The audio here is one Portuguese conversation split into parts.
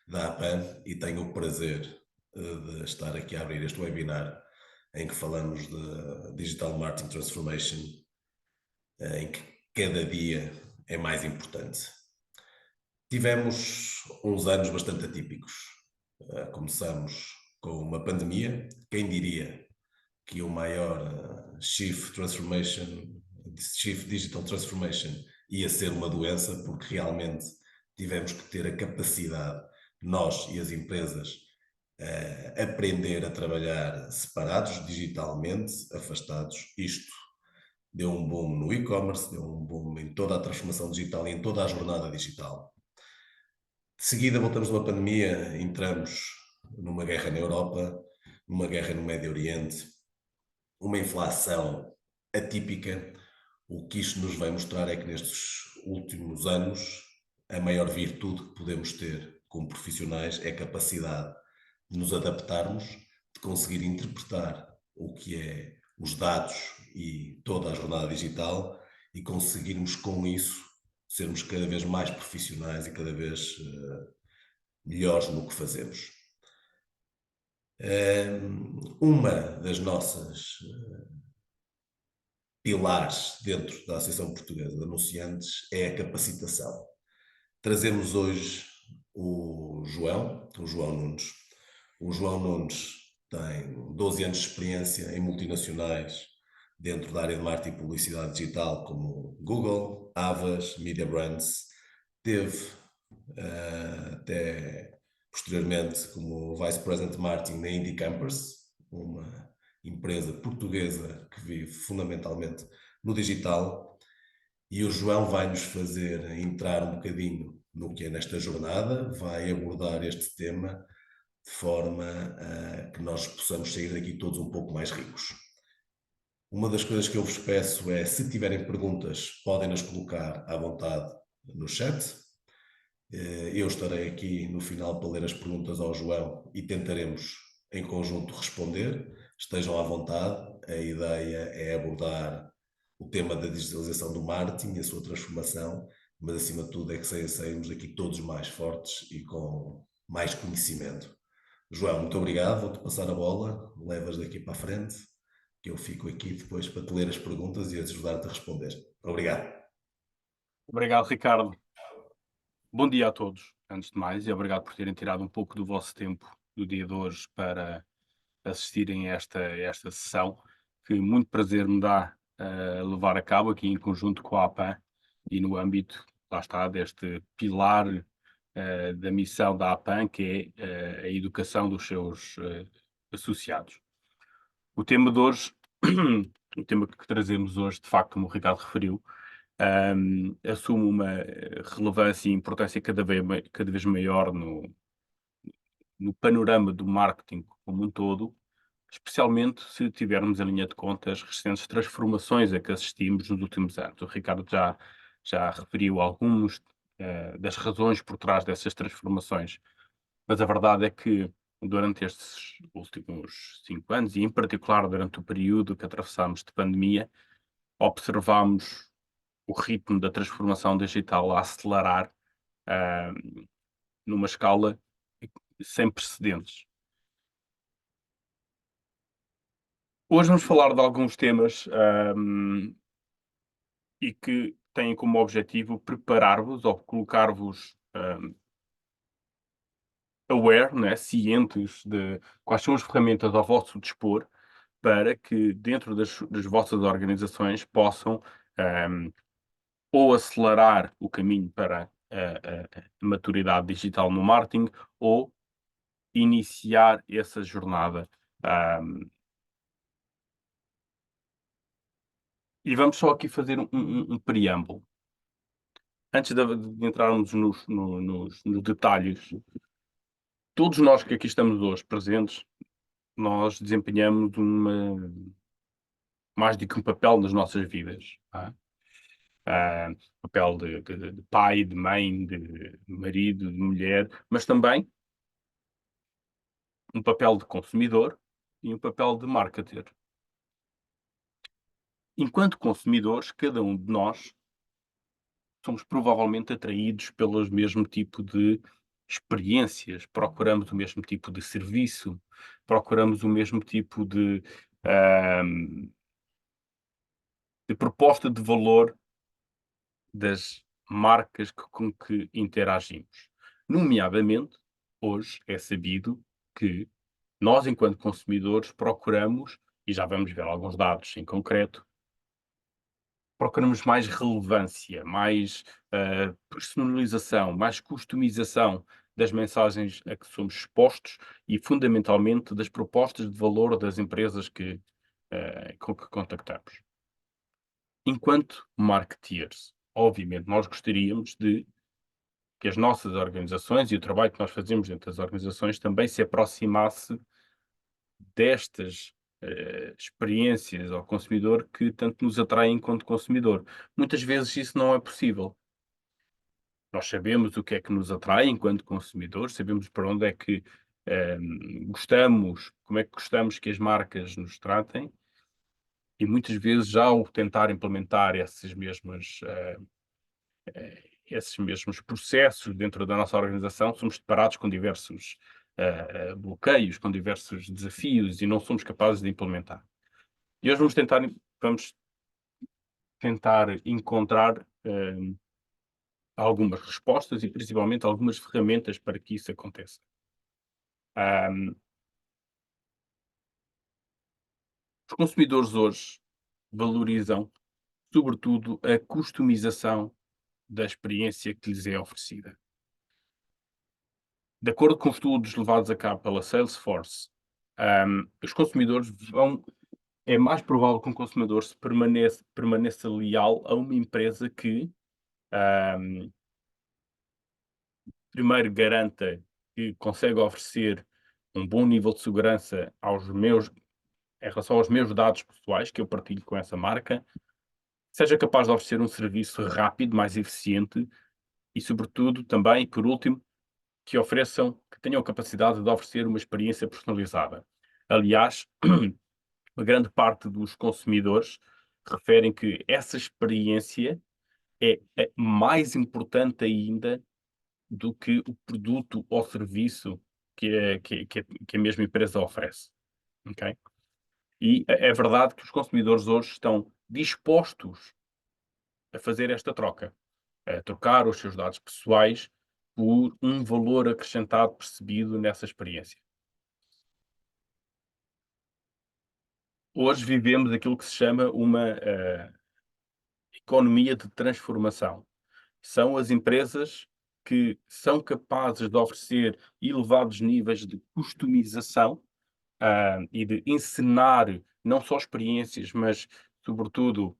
da APAN e tenho o prazer de estar aqui a abrir este webinar em que falamos de Digital Marketing Transformation, em que cada dia é mais importante. Tivemos uns anos bastante atípicos. Começamos com uma pandemia. Quem diria que o maior Chief Digital Transformation ia ser uma doença, porque realmente tivemos que ter a capacidade, nós e as empresas, aprender a trabalhar separados, digitalmente, afastados. Isto deu um boom no e-commerce, deu um boom em toda a transformação digital e em toda a jornada digital. De seguida voltamos de uma pandemia, entramos numa guerra na Europa, numa guerra no Médio Oriente, uma inflação atípica. O que isto nos vai mostrar é que nestes últimos anos a maior virtude que podemos ter como profissionais é a capacidade de nos adaptarmos, de conseguir interpretar o que é os dados e toda a jornada digital e conseguirmos com isso sermos cada vez mais profissionais e cada vez melhores no que fazemos. Uma das nossas pilares dentro da Associação Portuguesa de Anunciantes é a capacitação. Trazemos hoje o João Nunes. O João Nunes tem 12 anos de experiência em multinacionais dentro da área de marketing e publicidade digital, como Google, Avas, Media Brands. Teve até posteriormente como Vice President de Marketing na Indie Campers, uma empresa portuguesa que vive fundamentalmente no digital, e o João vai nos fazer entrar um bocadinho no que é nesta jornada, vai abordar este tema de forma a que nós possamos sair daqui todos um pouco mais ricos. Uma das coisas que eu vos peço é, se tiverem perguntas, podem nas colocar à vontade no chat. Eu estarei aqui no final para ler as perguntas ao João e tentaremos em conjunto responder. Estejam à vontade. A ideia é abordar o tema da digitalização do marketing e a sua transformação, mas acima de tudo é que saímos daqui todos mais fortes e com mais conhecimento. João, muito obrigado. Vou-te passar a bola. Levas daqui para a frente, que eu fico aqui depois para te ler as perguntas e ajudar-te a responder. Obrigado. Obrigado, Ricardo. Bom dia a todos, antes de mais, e obrigado por terem tirado um pouco do vosso tempo do dia de hoje para assistirem a esta sessão, que muito prazer me dá levar a cabo aqui em conjunto com a APAN e no âmbito, lá está, deste pilar da missão da APAN, que é a educação dos seus associados. O tema de hoje, o tema que trazemos hoje, de facto, como o Ricardo referiu, assume uma relevância e importância cada vez maior no panorama do marketing como um todo, especialmente se tivermos em linha de conta as recentes transformações a que assistimos nos últimos anos. O Ricardo já referiu algumas das razões por trás dessas transformações, mas a verdade é que durante estes últimos 5 anos, e em particular durante o período que atravessámos de pandemia, observámos o ritmo da transformação digital a acelerar, ah, numa escala sem precedentes. Hoje vamos falar de alguns temas, e que têm como objetivo preparar-vos ou colocar-vos, aware, né, cientes de quais são as ferramentas ao vosso dispor, para que dentro das vossas organizações possam, hum, ou acelerar o caminho para a maturidade digital no marketing, ou iniciar essa jornada. Ahm, e vamos só aqui fazer um preâmbulo. Antes de entrarmos nos detalhes, todos nós que aqui estamos hoje presentes, nós desempenhamos mais do que um papel nas nossas vidas. Não é? Papel de pai, de mãe, de marido, de mulher, mas também um papel de consumidor e um papel de marketer. Enquanto consumidores, cada um de nós somos provavelmente atraídos pelo mesmo tipo de experiências, procuramos o mesmo tipo de serviço, procuramos o mesmo tipo ahm, de proposta de valor das marcas com que interagimos. Nomeadamente, hoje é sabido que nós, enquanto consumidores, procuramos, e já vamos ver alguns dados em concreto, procuramos mais relevância, mais personalização, mais customização das mensagens a que somos expostos e, fundamentalmente, das propostas de valor das empresas com que contactamos. Enquanto marketeers, obviamente, nós gostaríamos de que as nossas organizações e o trabalho que nós fazemos dentro das organizações também se aproximasse destas experiências ao consumidor que tanto nos atraem enquanto consumidor. Muitas vezes isso não é possível. Nós sabemos o que é que nos atrai enquanto consumidores, sabemos para onde é que gostamos, como é que gostamos que as marcas nos tratem, e muitas vezes já ao tentar implementar esses mesmos processos dentro da nossa organização, somos deparados com diversos bloqueios, com diversos desafios e não somos capazes de implementar. E hoje vamos tentar encontrar algumas respostas e principalmente algumas ferramentas para que isso aconteça. Os consumidores hoje valorizam, sobretudo, a customização da experiência que lhes é oferecida. De acordo com estudos levados a cabo pela Salesforce, os consumidores é mais provável que um consumidor permaneça leal a uma empresa que, primeiro, garanta que consegue oferecer um bom nível de segurança em relação aos meus dados pessoais que eu partilho com essa marca, seja capaz de oferecer um serviço rápido, mais eficiente e, sobretudo, também, por último, que tenham a capacidade de oferecer uma experiência personalizada. Aliás, uma grande parte dos consumidores referem que essa experiência é mais importante ainda do que o produto ou serviço que a mesma empresa oferece. Okay? E é verdade que os consumidores hoje estão dispostos a fazer esta troca, a trocar os seus dados pessoais por um valor acrescentado percebido nessa experiência. Hoje vivemos aquilo que se chama uma economia de transformação. São as empresas que são capazes de oferecer elevados níveis de customização e de encenar não só experiências, mas, sobretudo,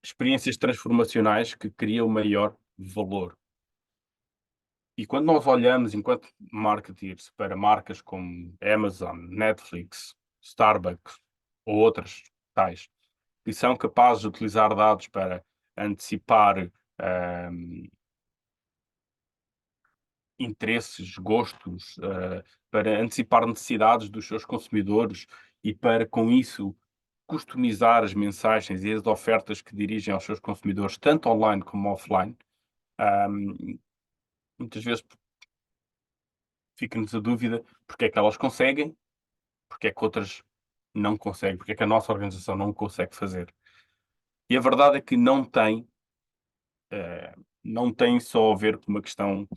experiências transformacionais que criam maior valor. E quando nós olhamos, enquanto marketeers, para marcas como Amazon, Netflix, Starbucks ou outras tais, que são capazes de utilizar dados para antecipar interesses, gostos, para antecipar necessidades dos seus consumidores e para, com isso, customizar as mensagens e as ofertas que dirigem aos seus consumidores, tanto online como offline, muitas vezes fica-nos a dúvida porque é que elas conseguem, porque é que outras não conseguem, porque é que a nossa organização não consegue fazer. E a verdade é que não tem só a ver com uma questão,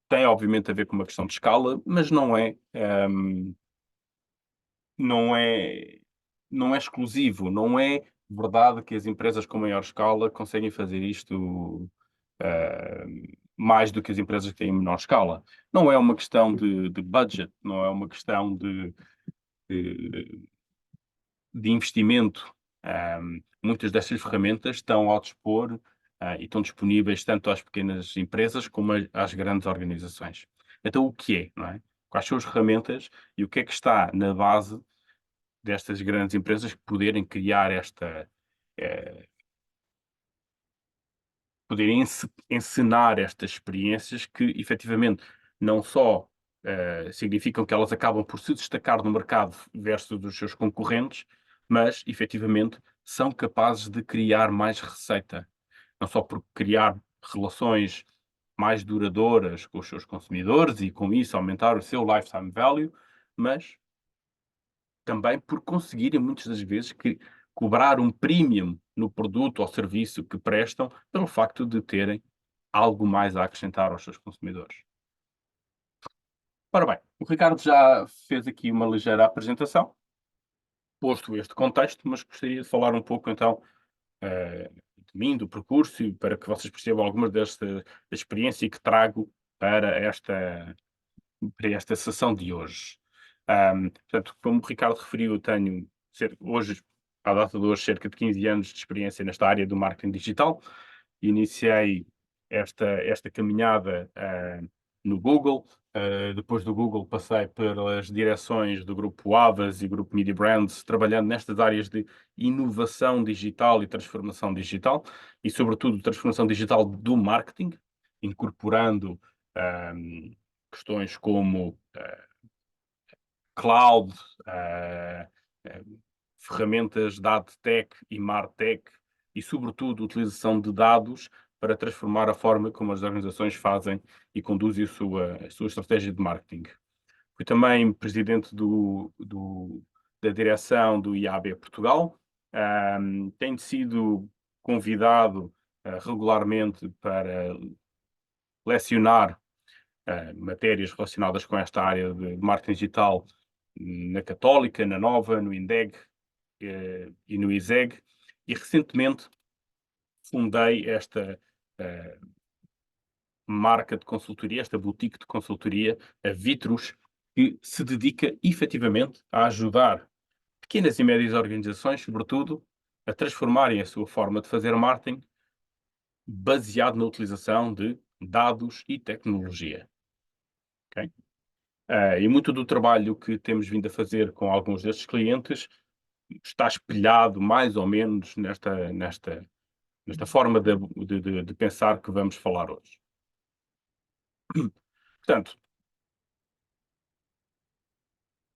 tem obviamente a ver com uma questão de escala, mas não é, não é exclusivo, não é verdade que as empresas com maior escala conseguem fazer isto mais do que as empresas que têm menor escala. Não é uma questão de budget, não é uma questão de, de investimento. Muitas destas ferramentas estão ao dispor e estão disponíveis tanto às pequenas empresas como às grandes organizações. Então, o que é, não é? Quais são as ferramentas e o que é que está na base destas grandes empresas poderem criar poderem encenar estas experiências que efetivamente não só significam que elas acabam por se destacar no mercado versus os seus concorrentes, mas efetivamente são capazes de criar mais receita. Não só por criar relações mais duradouras com os seus consumidores e, com isso, aumentar o seu lifetime value, mas também por conseguirem, muitas das vezes, cobrar um premium no produto ou serviço que prestam, pelo facto de terem algo mais a acrescentar aos seus consumidores. Ora bem, o Ricardo já fez aqui uma ligeira apresentação, posto este contexto, mas gostaria de falar um pouco então de mim, do percurso, e para que vocês percebam algumas da experiência que trago para esta sessão de hoje. Portanto, como o Ricardo referiu, eu tenho hoje, à data de hoje, cerca de 15 anos de experiência nesta área do marketing digital. Iniciei esta caminhada no Google. Depois do Google passei pelas direções do grupo Avas e grupo Media Brands, trabalhando nestas áreas de inovação digital e transformação digital, e sobretudo transformação digital do marketing, incorporando questões como cloud, ferramentas de AdTech e MarTech, e sobretudo utilização de dados para transformar a forma como as organizações fazem e conduzem a sua estratégia de marketing. Fui também presidente da direção do IAB Portugal. Tenho sido convidado regularmente para lecionar matérias relacionadas com esta área de marketing digital na Católica, na Nova, no INDEG e no ISEG. E recentemente fundei esta marca de consultoria, esta boutique de consultoria, a Vitrus, que se dedica efetivamente a ajudar pequenas e médias organizações, sobretudo, a transformarem a sua forma de fazer marketing baseado na utilização de dados e tecnologia. Okay? E muito do trabalho que temos vindo a fazer com alguns destes clientes está espelhado mais ou menos nesta forma de pensar que vamos falar hoje. Portanto,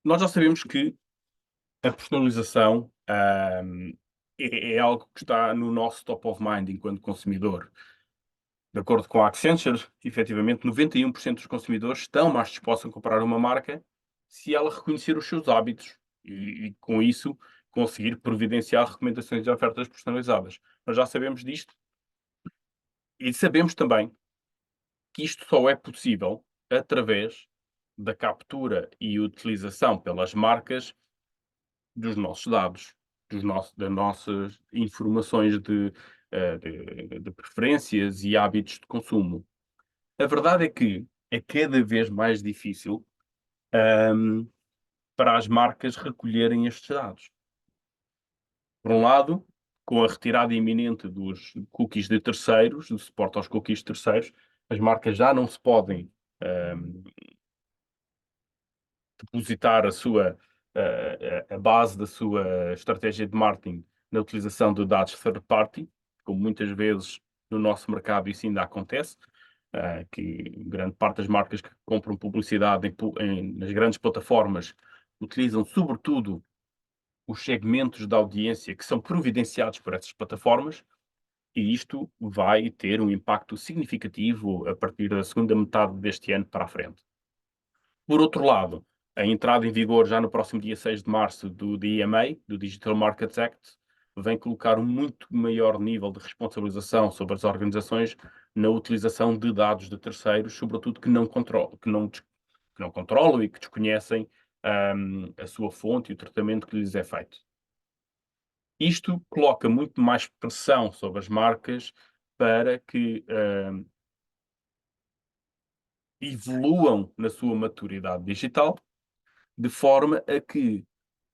nós já sabemos que a personalização é algo que está no nosso top of mind enquanto consumidor. De acordo com a Accenture, efetivamente, 91% dos consumidores estão mais dispostos a comprar uma marca se ela reconhecer os seus hábitos e com isso, conseguir providenciar recomendações de ofertas personalizadas. Nós já sabemos disto e sabemos também que isto só é possível através da captura e utilização pelas marcas dos nossos dados, das nossas informações de preferências e hábitos de consumo. A verdade é que é cada vez mais difícil para as marcas recolherem estes dados. Por um lado, com a retirada iminente dos cookies de terceiros, do suporte aos cookies de terceiros, as marcas já não se podem depositar a base da sua estratégia de marketing na utilização de dados third party, como muitas vezes no nosso mercado isso ainda acontece, que grande parte das marcas que compram publicidade nas grandes plataformas utilizam sobretudo os segmentos da audiência que são providenciados por essas plataformas, e isto vai ter um impacto significativo a partir da segunda metade deste ano para a frente. Por outro lado, a entrada em vigor já no próximo dia 6 de março do DMA, do Digital Markets Act, vem colocar um muito maior nível de responsabilização sobre as organizações na utilização de dados de terceiros, sobretudo que não controlam e que desconhecem a sua fonte e o tratamento que lhes é feito. Isto coloca muito mais pressão sobre as marcas para que evoluam na sua maturidade digital, de forma a que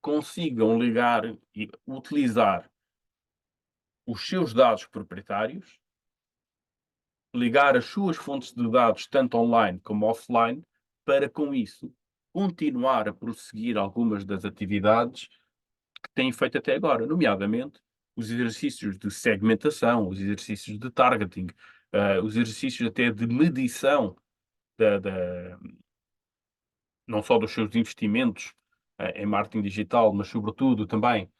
consigam ligar e utilizar os seus dados proprietários, ligar as suas fontes de dados, tanto online como offline, para com isso continuar a prosseguir algumas das atividades que têm feito até agora, nomeadamente os exercícios de segmentação, os exercícios de targeting, os exercícios até de medição não só dos seus investimentos em marketing digital, mas sobretudo também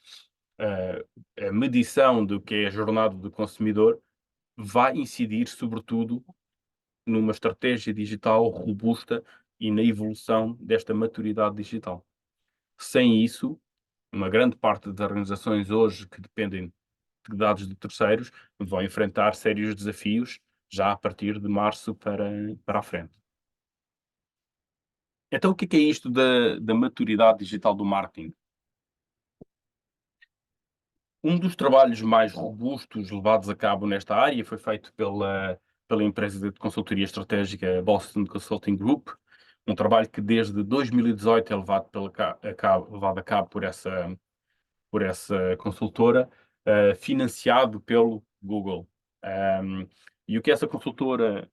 a medição do que é a jornada do consumidor, vai incidir sobretudo numa estratégia digital robusta e na evolução desta maturidade digital. Sem isso, uma grande parte das organizações hoje que dependem de dados de terceiros vão enfrentar sérios desafios já a partir de março para a frente. Então, o que é isto da maturidade digital do marketing? Um dos trabalhos mais robustos levados a cabo nesta área foi feito pela empresa de consultoria estratégica Boston Consulting Group, um trabalho que desde 2018 é levado a cabo por essa consultora, financiado pelo Google. E o que essa consultora,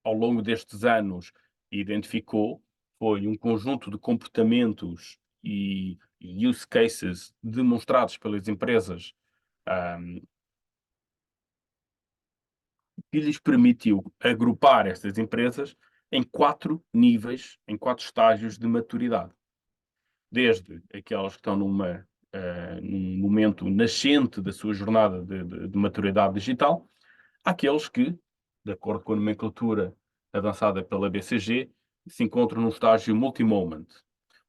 ao longo destes anos, identificou foi um conjunto de comportamentos e use cases demonstrados pelas empresas, que lhes permitiu agrupar estas empresas em 4 níveis, em 4 estágios de maturidade. Desde aquelas que estão num momento nascente da sua jornada de maturidade digital, àqueles que, de acordo com a nomenclatura avançada pela BCG, se encontram num estágio multi-moment.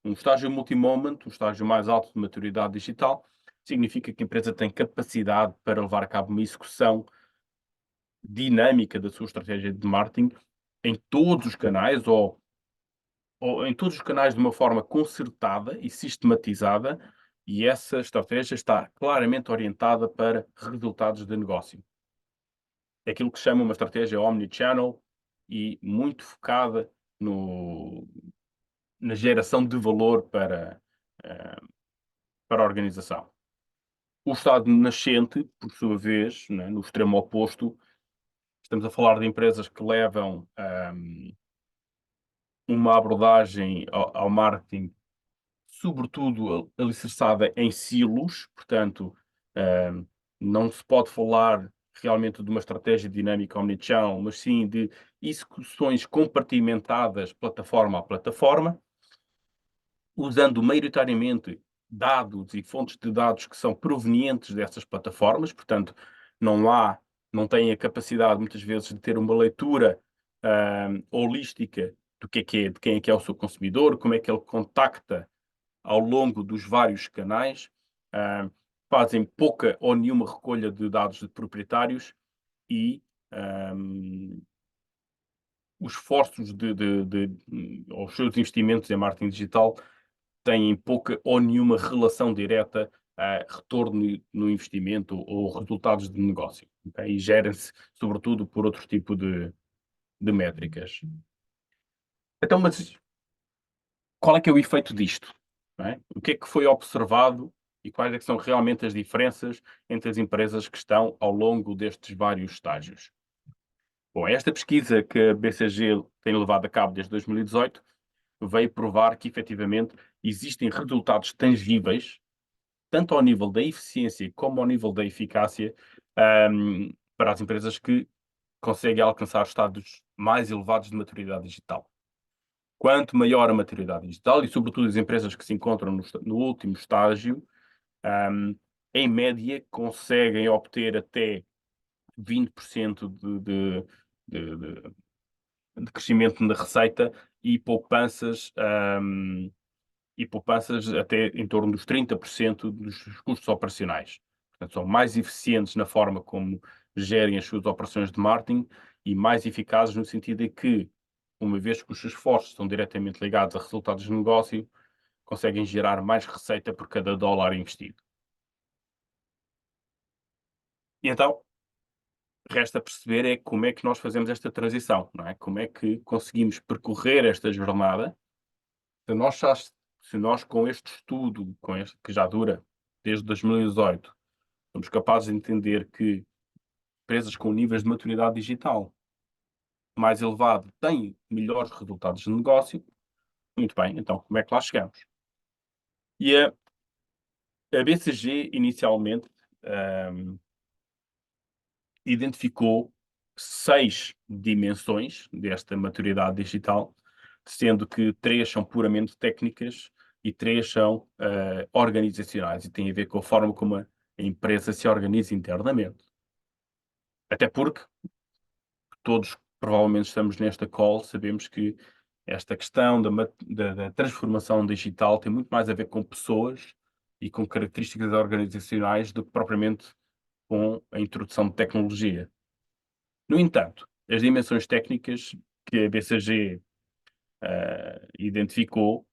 Um estágio multi-moment, o estágio mais alto de maturidade digital, significa que a empresa tem capacidade para levar a cabo uma execução dinâmica da sua estratégia de marketing em todos os canais ou em todos os canais de uma forma concertada e sistematizada, e essa estratégia está claramente orientada para resultados de negócio. É aquilo que se chama uma estratégia omnichannel e muito focada na geração de valor para a organização. O estado nascente, por sua vez, né, no extremo oposto, estamos a falar de empresas que levam uma abordagem ao marketing, sobretudo alicerçada em silos, portanto, não se pode falar realmente de uma estratégia dinâmica omnichannel, mas sim de execuções compartimentadas plataforma a plataforma, usando maioritariamente dados e fontes de dados que são provenientes dessas plataformas, portanto, não têm a capacidade muitas vezes de ter uma leitura holística do que é, de quem é que é o seu consumidor, como é que ele contacta ao longo dos vários canais, fazem pouca ou nenhuma recolha de dados de proprietários e os esforços ou os seus investimentos em marketing digital têm pouca ou nenhuma relação direta a retorno no investimento ou resultados de negócio. Okay? E gerem-se, sobretudo, por outro tipo de métricas. Então, mas qual é que é o efeito disto? Não é? O que é que foi observado e quais é que são realmente as diferenças entre as empresas que estão ao longo destes vários estágios? Bom, esta pesquisa que a BCG tem levado a cabo desde 2018 veio provar que, efetivamente, existem resultados tangíveis, tanto ao nível da eficiência como ao nível da eficácia, para as empresas que conseguem alcançar estados mais elevados de maturidade digital. Quanto maior a maturidade digital, e sobretudo as empresas que se encontram no último estágio, em média conseguem obter até 20% de crescimento na receita e poupanças até em torno dos 30% dos custos operacionais. Portanto, são mais eficientes na forma como gerem as suas operações de marketing e mais eficazes no sentido de que, uma vez que os seus esforços estão diretamente ligados a resultados de negócio, conseguem gerar mais receita por cada dólar investido. E então, resta perceber é como é que nós fazemos esta transição, não é? Como é que conseguimos percorrer esta jornada. Se nós com este estudo, que já dura desde 2018, somos capazes de entender que empresas com níveis de maturidade digital mais elevado têm melhores resultados de negócio, muito bem, então como é que lá chegamos? E a BCG inicialmente identificou 6 dimensões desta maturidade digital, sendo que 3 são puramente técnicas e 3 são organizacionais e têm a ver com a forma como a empresa se organiza internamente. Até porque todos provavelmente estamos nesta call, sabemos que esta questão da transformação digital tem muito mais a ver com pessoas e com características organizacionais do que propriamente com a introdução de tecnologia. No entanto, as dimensões técnicas que a BCG identificou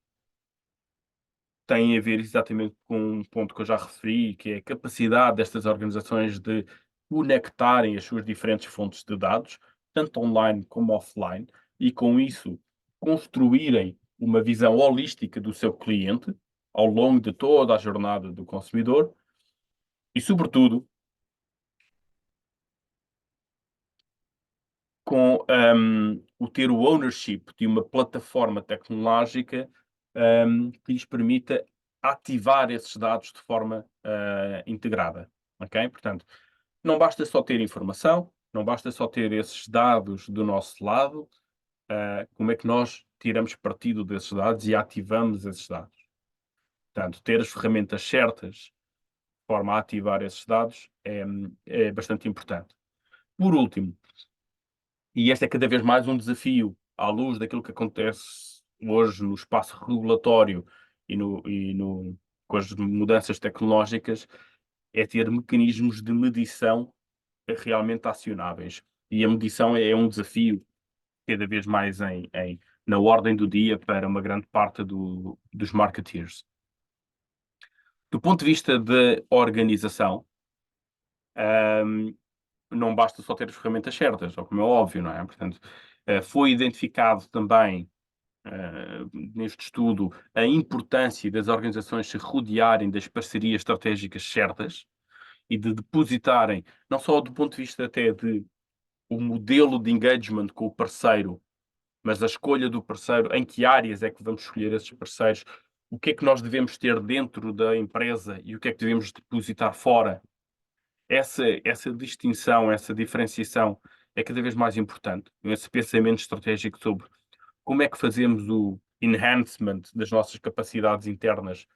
têm a ver exatamente com um ponto que eu já referi, que é a capacidade destas organizações de conectarem as suas diferentes fontes de dados, tanto online como offline, e com isso construírem uma visão holística do seu cliente ao longo de toda a jornada do consumidor e, sobretudo, com o ter o ownership de uma plataforma tecnológica que lhes permita ativar esses dados de forma integrada. Ok? Portanto, não basta só ter informação, não basta só ter esses dados do nosso lado, como é que nós tiramos partido desses dados e ativamos esses dados? Portanto, ter as ferramentas certas de forma a ativar esses dados é bastante importante. Por último, e este é cada vez mais um desafio à luz daquilo que acontece hoje no espaço regulatório com as mudanças tecnológicas, é ter mecanismos de medição realmente acionáveis. E a medição é um desafio cada vez mais na ordem do dia para uma grande parte dos marketeers. Do ponto de vista da organização, não basta só ter as ferramentas certas, ou como é óbvio, não é? Portanto, foi identificado também neste estudo a importância das organizações se rodearem das parcerias estratégicas certas e de depositarem, não só do ponto de vista até de o modelo de engagement com o parceiro, mas a escolha do parceiro, em que áreas é que vamos escolher esses parceiros, o que é que nós devemos ter dentro da empresa e o que é que devemos depositar fora. Essa distinção, essa diferenciação é cada vez mais importante. Esse pensamento estratégico sobre como é que fazemos o enhancement das nossas capacidades internas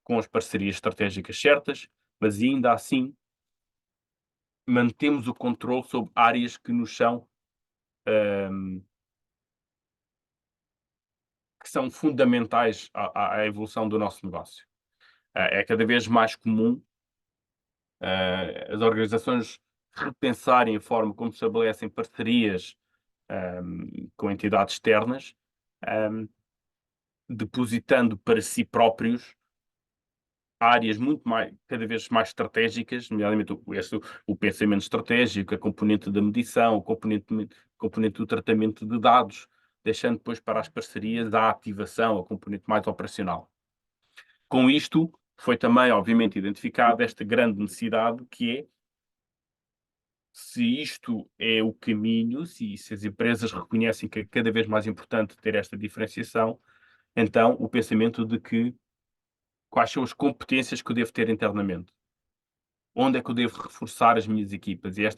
com as parcerias estratégicas certas, mas ainda assim mantemos o controle sobre áreas que nos são que são fundamentais à evolução do nosso negócio. É cada vez mais comum as organizações repensarem a forma como estabelecem parcerias com entidades externas, um, depositando para si próprios áreas muito mais, cada vez mais estratégicas, nomeadamente o pensamento estratégico, a componente da medição, componente do tratamento de dados, deixando depois para as parcerias a ativação, a componente mais operacional. Com isto, foi também, obviamente, identificada esta grande necessidade que é se isto é o caminho, se as empresas reconhecem que é cada vez mais importante ter esta diferenciação, então o pensamento de que quais são as competências que eu devo ter internamente? Onde é que eu devo reforçar as minhas equipas? E as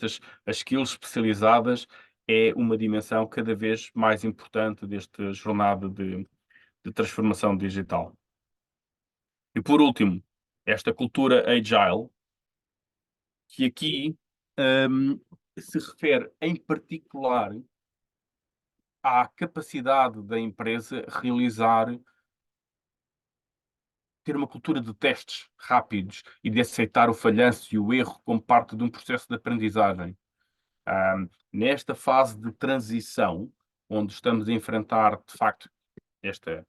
skills especializadas é uma dimensão cada vez mais importante desta jornada de transformação digital. E por último, esta cultura agile, que aqui se refere em particular à capacidade da empresa realizar, ter uma cultura de testes rápidos e de aceitar o falhanço e o erro como parte de um processo de aprendizagem. Nesta fase de transição, onde estamos a enfrentar, de facto, esta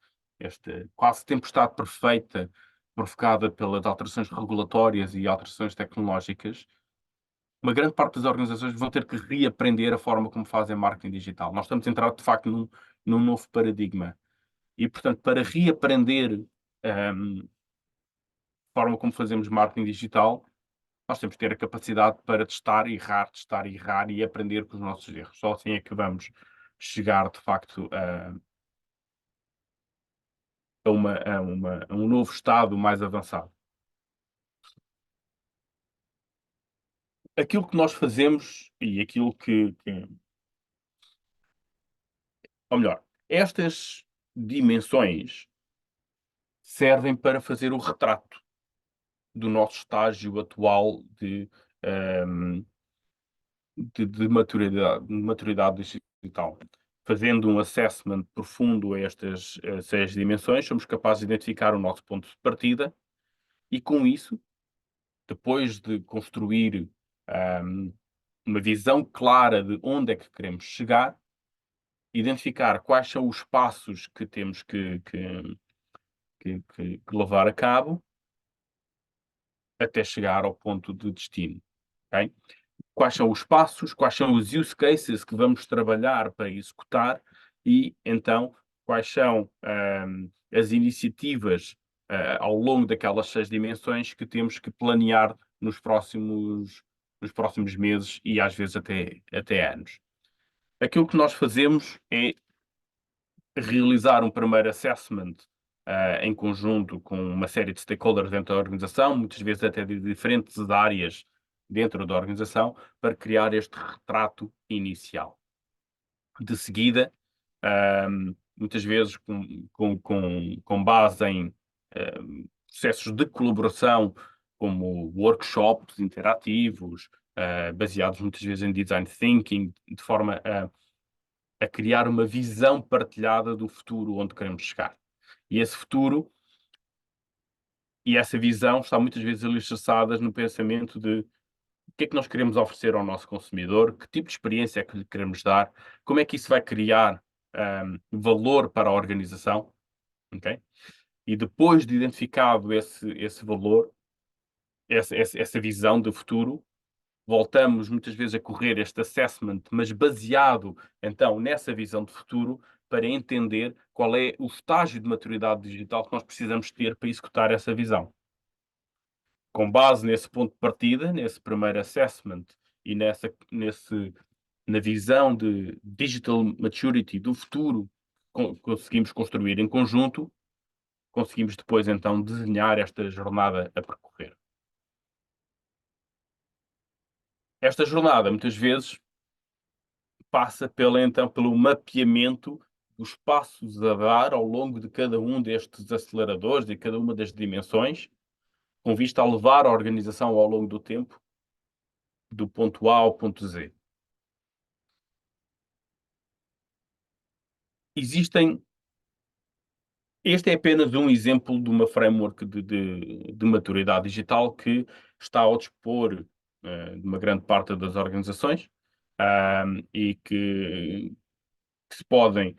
quase tempestade perfeita provocada pelas alterações regulatórias e alterações tecnológicas, uma grande parte das organizações vão ter que reaprender a forma como fazem marketing digital. Nós estamos a entrar, de facto, num novo paradigma. E, portanto, para reaprender a forma como fazemos marketing digital, nós temos que ter a capacidade para testar, errar e aprender com os nossos erros. Só assim é que vamos chegar, de facto, a um novo estado mais avançado. Aquilo que nós fazemos e aquilo ou melhor, estas dimensões servem para fazer o retrato do nosso estágio atual de maturidade digital. Fazendo um assessment profundo a estas 6 dimensões, somos capazes de identificar o nosso ponto de partida e, com isso, depois de construir uma visão clara de onde é que queremos chegar, identificar quais são os passos que temos que levar a cabo até chegar ao ponto de destino. Okay? Quais são os passos, quais são os use cases que vamos trabalhar para executar e, então, quais são as iniciativas ao longo daquelas 6 dimensões que temos que planear nos próximos meses e, às vezes, até anos. Aquilo que nós fazemos é realizar um primeiro assessment em conjunto com uma série de stakeholders dentro da organização, muitas vezes até de diferentes áreas dentro da organização, para criar este retrato inicial. De seguida, muitas vezes com base em processos de colaboração, como workshops interativos, baseados muitas vezes em design thinking, de forma a criar uma visão partilhada do futuro onde queremos chegar. E esse futuro e essa visão está muitas vezes alicerçadas no pensamento de o que é que nós queremos oferecer ao nosso consumidor, que tipo de experiência é que lhe queremos dar, como é que isso vai criar valor para a organização, ok? E depois de identificado esse valor, essa visão de futuro, voltamos muitas vezes a correr este assessment, mas baseado então nessa visão de futuro, para entender qual é o estágio de maturidade digital que nós precisamos ter para executar essa visão. Com base nesse ponto de partida, nesse primeiro assessment e na visão de digital maturity do futuro conseguimos construir em conjunto, conseguimos depois então desenhar esta jornada a percorrer. Esta jornada muitas vezes passa pelo mapeamento dos passos a dar ao longo de cada um destes aceleradores, de cada uma das dimensões, com vista a levar a organização ao longo do tempo do ponto A ao ponto Z. Este é apenas um exemplo de uma framework de maturidade digital que está ao dispor de uma grande parte das organizações e que se podem,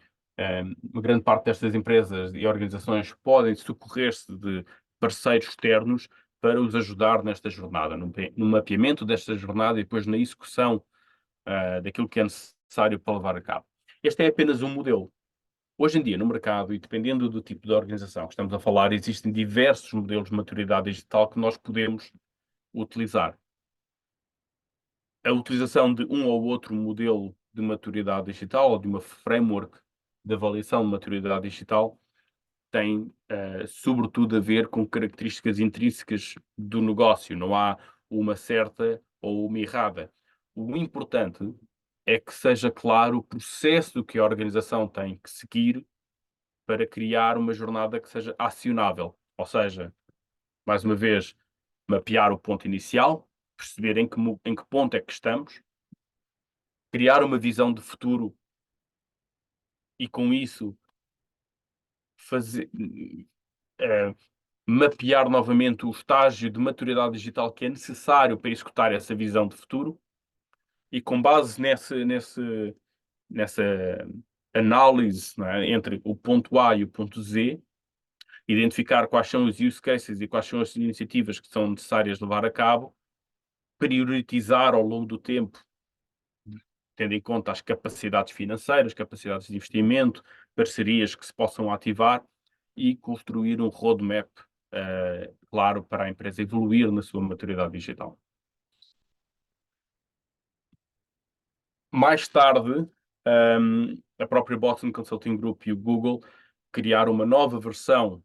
uma grande parte destas empresas e organizações podem socorrer-se de parceiros externos para os ajudar nesta jornada, no mapeamento desta jornada e depois na execução daquilo que é necessário para levar a cabo. Este é apenas um modelo. Hoje em dia, no mercado, e dependendo do tipo de organização que estamos a falar, existem diversos modelos de maturidade digital que nós podemos utilizar. A utilização de um ou outro modelo de maturidade digital ou de uma framework de avaliação de maturidade digital tem, sobretudo, a ver com características intrínsecas do negócio. Não há uma certa ou uma errada. O importante é que seja claro o processo que a organização tem que seguir para criar uma jornada que seja acionável. Ou seja, mais uma vez, mapear o ponto inicial, perceber em que ponto é que estamos, criar uma visão de futuro e, com isso, fazer, mapear novamente o estágio de maturidade digital que é necessário para executar essa visão de futuro e, com base nessa análise, não é, entre o ponto A e o ponto Z, identificar quais são os use cases e quais são as iniciativas que são necessárias levar a cabo, prioritizar ao longo do tempo, tendo em conta as capacidades financeiras, capacidades de investimento, parcerias que se possam ativar e construir um roadmap, claro, para a empresa evoluir na sua maturidade digital. Mais tarde, a própria Boston Consulting Group e o Google criaram uma nova versão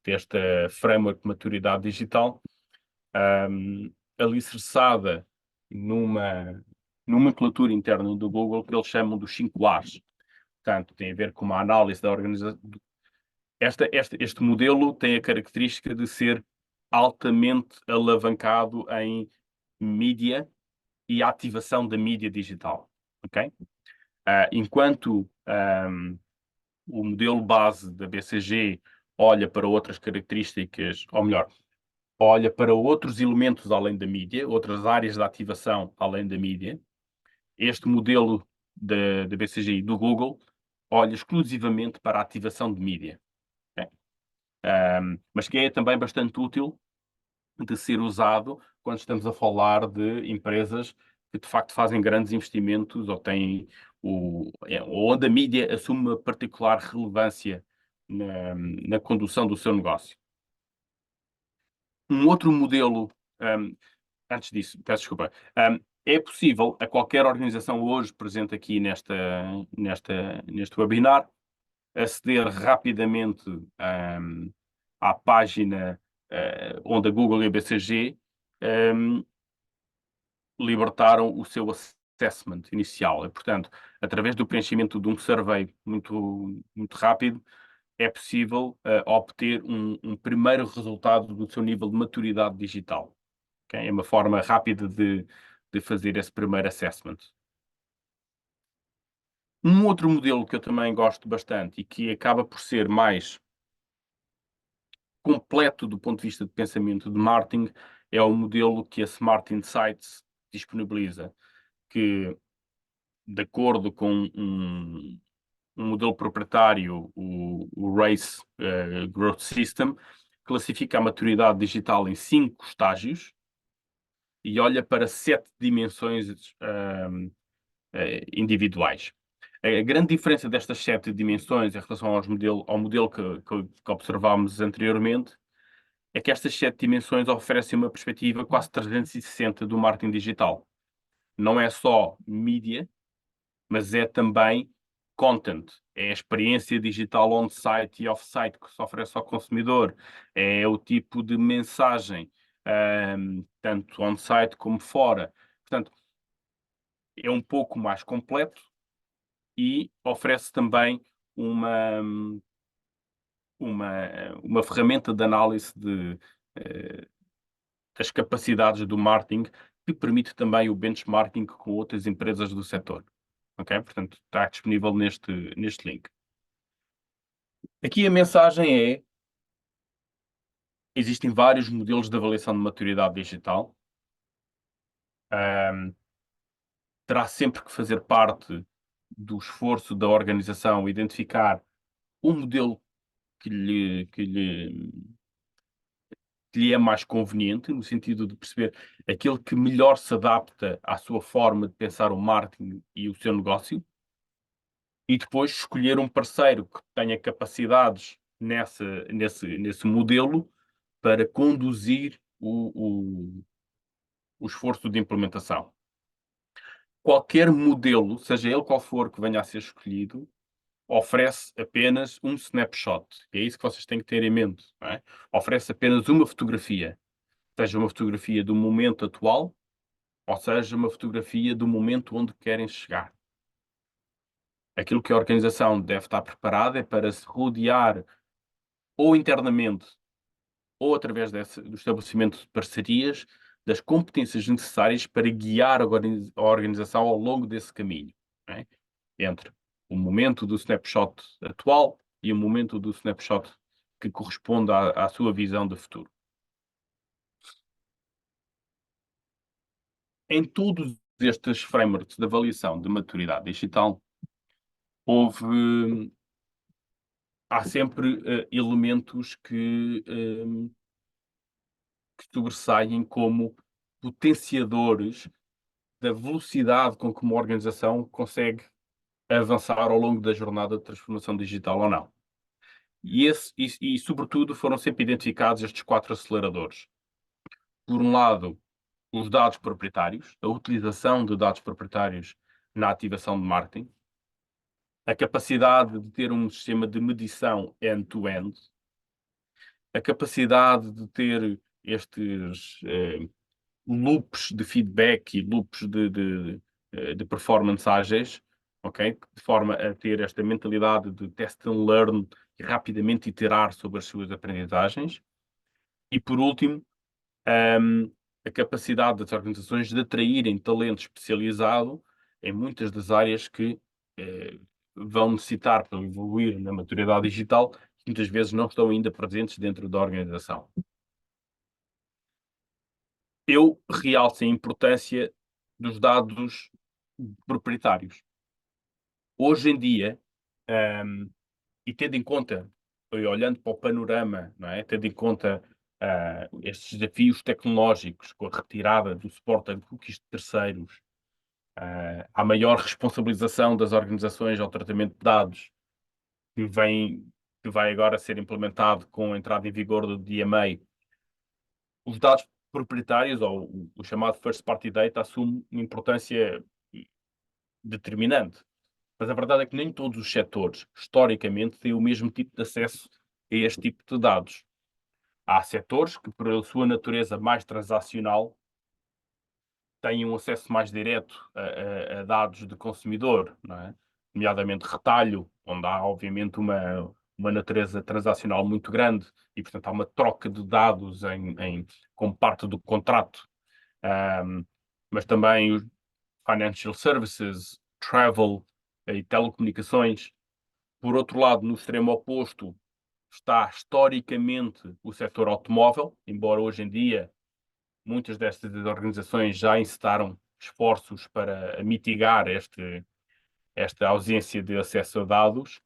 desta framework de maturidade digital, alicerçada numa nomenclatura interna do Google que eles chamam dos 5 A's. Portanto, tem a ver com uma análise da organização. Este modelo tem a característica de ser altamente alavancado em mídia, e a ativação da mídia digital. Ok? Enquanto o modelo base da BCG olha para outras características, ou melhor, olha para outros elementos além da mídia, outras áreas de ativação além da mídia, este modelo da BCG e do Google olha exclusivamente para a ativação de mídia. Okay? Mas que é também bastante útil de ser usado quando estamos a falar de empresas que de facto fazem grandes investimentos ou têm onde a mídia assume uma particular relevância na condução do seu negócio. Um outro modelo, antes disso, peço desculpa, é possível a qualquer organização hoje presente aqui neste webinar aceder rapidamente à página onde a Google e a BCG libertaram o seu assessment inicial. E, portanto, através do preenchimento de um survey muito, muito rápido, é possível obter um primeiro resultado do seu nível de maturidade digital. Okay? É uma forma rápida de fazer esse primeiro assessment. Um outro modelo que eu também gosto bastante e que acaba por ser mais completo do ponto de vista de pensamento de marketing é o modelo que a Smart Insights disponibiliza, que, de acordo com um modelo proprietário, o RACE Growth System, classifica a maturidade digital em 5 estágios e olha para 7 dimensões individuais. A grande diferença destas 7 dimensões em relação ao modelo que observámos anteriormente é que estas 7 dimensões oferecem uma perspectiva quase 360 do marketing digital. Não é só mídia, mas é também content, é a experiência digital on-site e off-site que se oferece ao consumidor, é o tipo de mensagem, tanto on-site como fora. Portanto, é um pouco mais completo e oferece também uma, uma ferramenta de análise das capacidades do marketing que permite também o benchmarking com outras empresas do setor. Ok? Portanto, está disponível neste link. Aqui a mensagem é: existem vários modelos de avaliação de maturidade digital. Terá sempre que fazer parte do esforço da organização identificar um modelo que lhe é mais conveniente, no sentido de perceber aquele que melhor se adapta à sua forma de pensar o marketing e o seu negócio, e depois escolher um parceiro que tenha capacidades nesse modelo para conduzir o esforço de implementação. Qualquer modelo, seja ele qual for que venha a ser escolhido, oferece apenas um snapshot. É isso que vocês têm que ter em mente. Não é? Oferece apenas uma fotografia. Seja uma fotografia do momento atual, ou seja uma fotografia do momento onde querem chegar. Aquilo que a organização deve estar preparada é para se rodear ou internamente ou através do estabelecimento de parcerias das competências necessárias para guiar a organização ao longo desse caminho, não é? Entre o momento do snapshot atual e o momento do snapshot que corresponde à sua visão de futuro. Em todos estes frameworks de avaliação de maturidade digital, há sempre elementos que sobressaem como potenciadores da velocidade com que uma organização consegue avançar ao longo da jornada de transformação digital ou não. E sobretudo, foram sempre identificados estes 4 aceleradores. Por um lado, os dados proprietários, a utilização de dados proprietários na ativação de marketing, a capacidade de ter um sistema de medição end-to-end, a capacidade de ter estes loops de feedback e loops de performance ágeis, ok? De forma a ter esta mentalidade de test and learn e rapidamente iterar sobre as suas aprendizagens. E por último, a capacidade das organizações de atraírem talento especializado em muitas das áreas que vão necessitar para evoluir na maturidade digital, que muitas vezes não estão ainda presentes dentro da organização. Eu realço a importância dos dados proprietários. Hoje em dia, e tendo em conta, olhando para o panorama, não é? Tendo em conta estes desafios tecnológicos com a retirada do suporte a cookies de terceiros, a maior responsabilização das organizações ao tratamento de dados, que vai agora ser implementado com a entrada em vigor do DMA, os dados proprietários, ou o chamado First Party Data, assume uma importância determinante. Mas a verdade é que nem todos os setores, historicamente, têm o mesmo tipo de acesso a este tipo de dados. Há setores que, por sua natureza mais transacional, têm um acesso mais direto a dados de consumidor, não é? Nomeadamente retalho, onde há, obviamente, uma natureza transacional muito grande e, portanto, há uma troca de dados como parte do contrato. Mas também os financial services, travel e telecomunicações. Por outro lado, no extremo oposto, está historicamente o setor automóvel, embora hoje em dia muitas destas organizações já incitaram esforços para mitigar esta ausência de acesso a dados,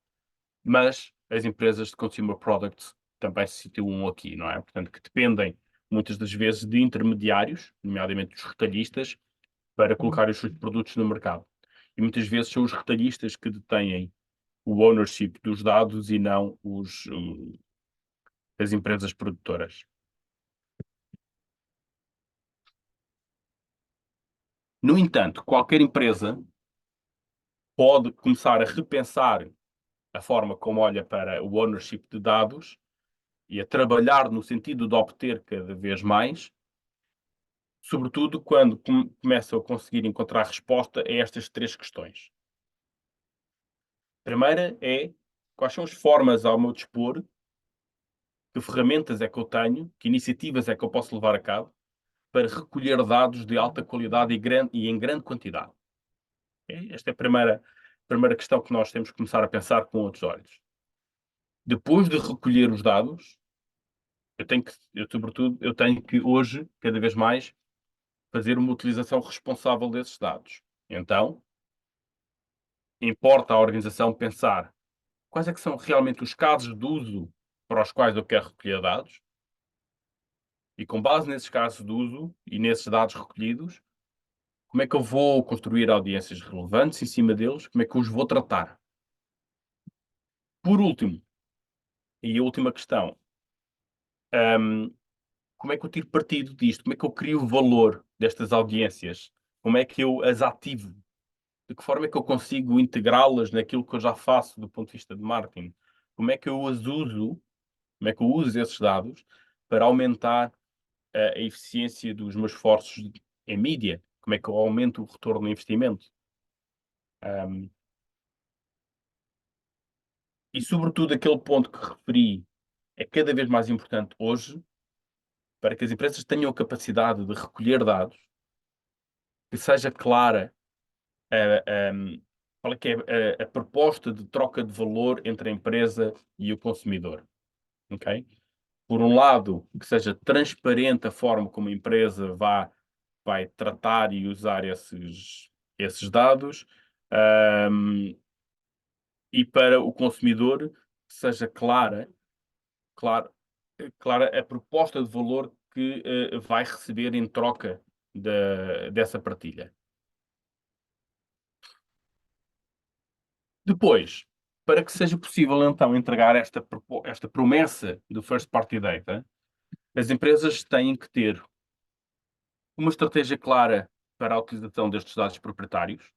mas as empresas de consumer products também se situam aqui, não é? Portanto, que dependem muitas das vezes de intermediários, nomeadamente dos retalhistas, para colocar os seus produtos no mercado. E muitas vezes são os retalhistas que detêm o ownership dos dados e não as empresas produtoras. No entanto, qualquer empresa pode começar a repensar a forma como olha para o ownership de dados e a trabalhar no sentido de obter cada vez mais, sobretudo quando começam a conseguir encontrar resposta a estas três questões. A primeira é quais são as formas ao meu dispor, que ferramentas é que eu tenho, que iniciativas é que eu posso levar a cabo para recolher dados de alta qualidade e em grande quantidade. Esta é a primeira questão que nós temos que começar a pensar com outros olhos. Depois de recolher os dados, eu tenho que hoje, cada vez mais, fazer uma utilização responsável desses dados. Então, importa à organização pensar quais é que são realmente os casos de uso para os quais eu quero recolher dados e, com base nesses casos de uso e nesses dados recolhidos, como é que eu vou construir audiências relevantes em cima deles, como é que eu os vou tratar. Por último, e a última questão, como é que eu tiro partido disto? Como é que eu crio valor destas audiências? Como é que eu as ativo? De que forma é que eu consigo integrá-las naquilo que eu já faço do ponto de vista de marketing? Como é que eu as uso? Como é que eu uso esses dados para aumentar a eficiência dos meus esforços em mídia? Como é que eu aumento o retorno no investimento? E, sobretudo, aquele ponto que referi é cada vez mais importante hoje para que as empresas tenham a capacidade de recolher dados, que seja clara qual é que é a proposta de troca de valor entre a empresa e o consumidor. Okay? Por um lado, que seja transparente a forma como a empresa vai tratar e usar esses dados, e para o consumidor que seja clara, clara a proposta de valor que vai receber em troca dessa partilha. Depois, para que seja possível então entregar esta promessa do First Party Data, as empresas têm que ter uma estratégia clara para a utilização destes dados proprietários.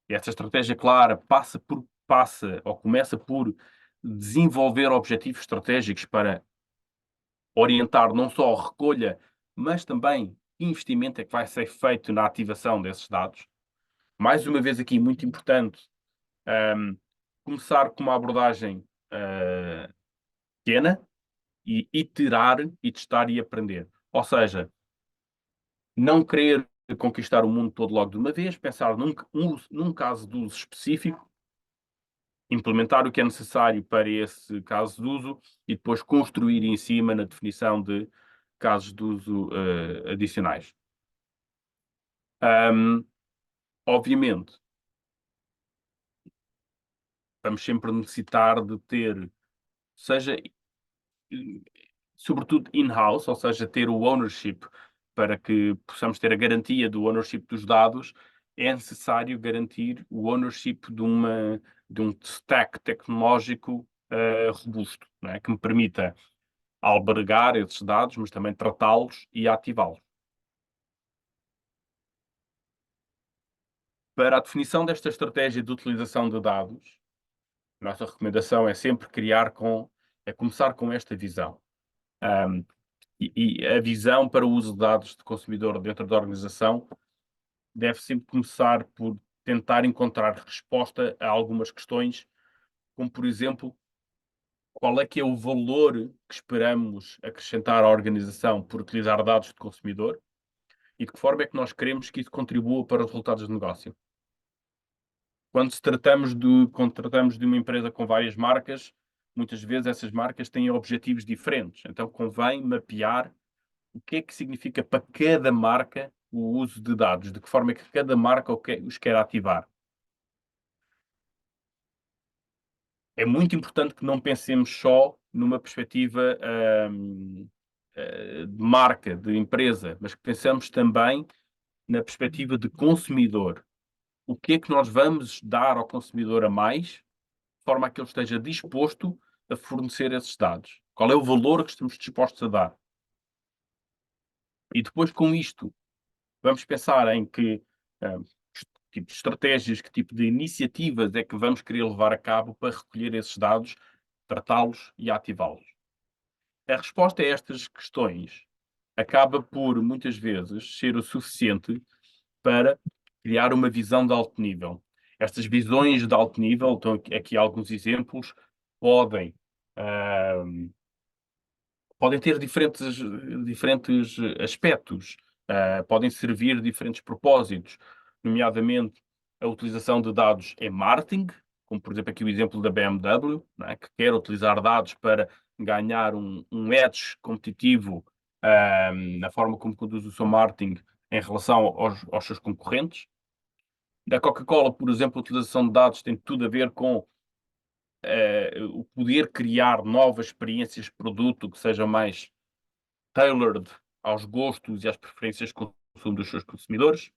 E essa estratégia clara passa ou começa por desenvolver objetivos estratégicos para orientar não só a recolha, mas também que investimento é que vai ser feito na ativação desses dados. Mais uma vez aqui, muito importante, começar com uma abordagem pequena e iterar e testar e aprender. Ou seja, não querer conquistar o mundo todo logo de uma vez, pensar num caso de uso específico, implementar o que é necessário para esse caso de uso e depois construir em cima na definição de casos de uso adicionais. Obviamente, vamos sempre necessitar de ter, seja sobretudo in-house, ou seja, ter o ownership para que possamos ter a garantia do ownership dos dados, é necessário garantir o ownership de um stack tecnológico robusto, não é? Que me permita albergar esses dados, mas também tratá-los e ativá-los. Para a definição desta estratégia de utilização de dados, a nossa recomendação é sempre começar com esta visão. Um, e a visão para o uso de dados de consumidor dentro da organização deve sempre começar por tentar encontrar resposta a algumas questões, como por exemplo, qual é que é o valor que esperamos acrescentar à organização por utilizar dados de consumidor e de que forma é que nós queremos que isso contribua para os resultados de negócio. Quando tratamos de uma empresa com várias marcas, muitas vezes essas marcas têm objetivos diferentes, então convém mapear o que é que significa para cada marca o uso de dados, de que forma é que cada marca os quer ativar. É muito importante que não pensemos só numa perspectiva de marca, de empresa, mas que pensemos também na perspectiva de consumidor. O que é que nós vamos dar ao consumidor a mais, de forma a que ele esteja disposto a fornecer esses dados? Qual é o valor que estamos dispostos a dar? E depois, com isto, vamos pensar em que tipo de estratégias, que tipo de iniciativas é que vamos querer levar a cabo para recolher esses dados, tratá-los e ativá-los. A resposta a estas questões acaba por, muitas vezes, ser o suficiente para criar uma visão de alto nível. Estas visões de alto nível, estão aqui alguns exemplos, podem, podem ter diferentes aspectos, podem servir diferentes propósitos, nomeadamente a utilização de dados em marketing, como por exemplo aqui o exemplo da BMW, não é? Que quer utilizar dados para ganhar um edge competitivo na forma como conduz o seu marketing em relação aos seus concorrentes. Da Coca-Cola, por exemplo, a utilização de dados tem tudo a ver com o poder criar novas experiências de produto que sejam mais tailored aos gostos e às preferências de consumo dos seus consumidores.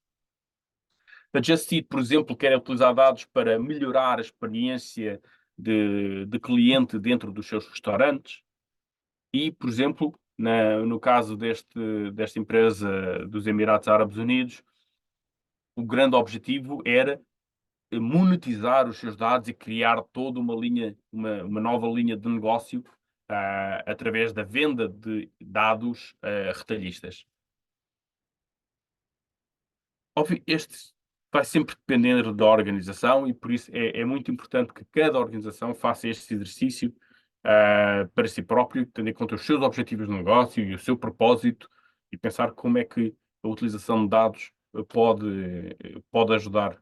A Just Eat, por exemplo, quer utilizar dados para melhorar a experiência de cliente dentro dos seus restaurantes. E, por exemplo, no caso desta empresa dos Emirados Árabes Unidos, o grande objetivo era monetizar os seus dados e criar toda uma nova linha de negócio através da venda de dados a retalhistas. Óbvio, este vai sempre depender da organização e por isso é muito importante que cada organização faça este exercício para si próprio, tendo em conta os seus objetivos de negócio e o seu propósito e pensar como é que a utilização de dados pode ajudar.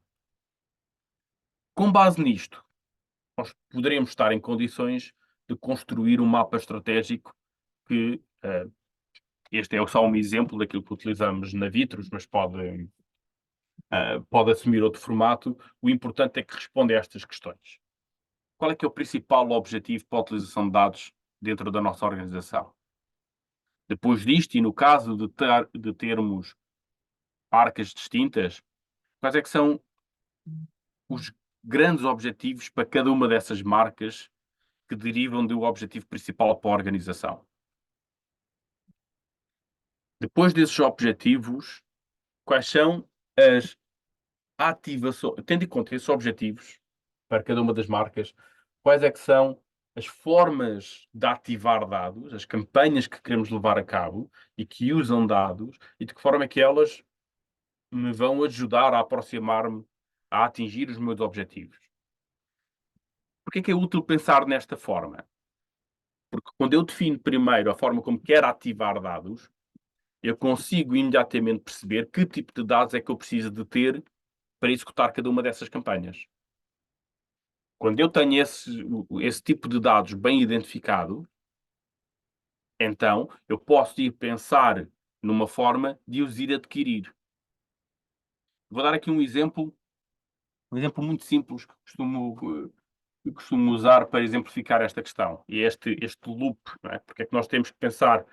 Com base nisto, nós poderemos estar em condições de construir um mapa estratégico que este é só um exemplo daquilo que utilizamos na Vitros, mas pode assumir outro formato. O importante é que responda a estas questões. Qual é que é o principal objetivo para a utilização de dados dentro da nossa organização? Depois disto, e no caso de termos marcas distintas, quais é que são os grandes objetivos para cada uma dessas marcas que derivam do objetivo principal para a organização? Depois desses objetivos, quais são as ativações, tendo em conta esses objetivos para cada uma das marcas, quais é que são as formas de ativar dados, as campanhas que queremos levar a cabo e que usam dados e de que forma é que elas me vão ajudar a aproximar-me a atingir os meus objetivos. Por que é útil pensar nesta forma? Porque quando eu defino primeiro a forma como quero ativar dados, eu consigo imediatamente perceber que tipo de dados é que eu preciso de ter para executar cada uma dessas campanhas. Quando eu tenho esse tipo de dados bem identificado, então eu posso ir pensar numa forma de os ir adquirir. Vou dar aqui um exemplo muito simples que costumo usar para exemplificar esta questão. E este loop, não é? Porque é que nós temos que pensar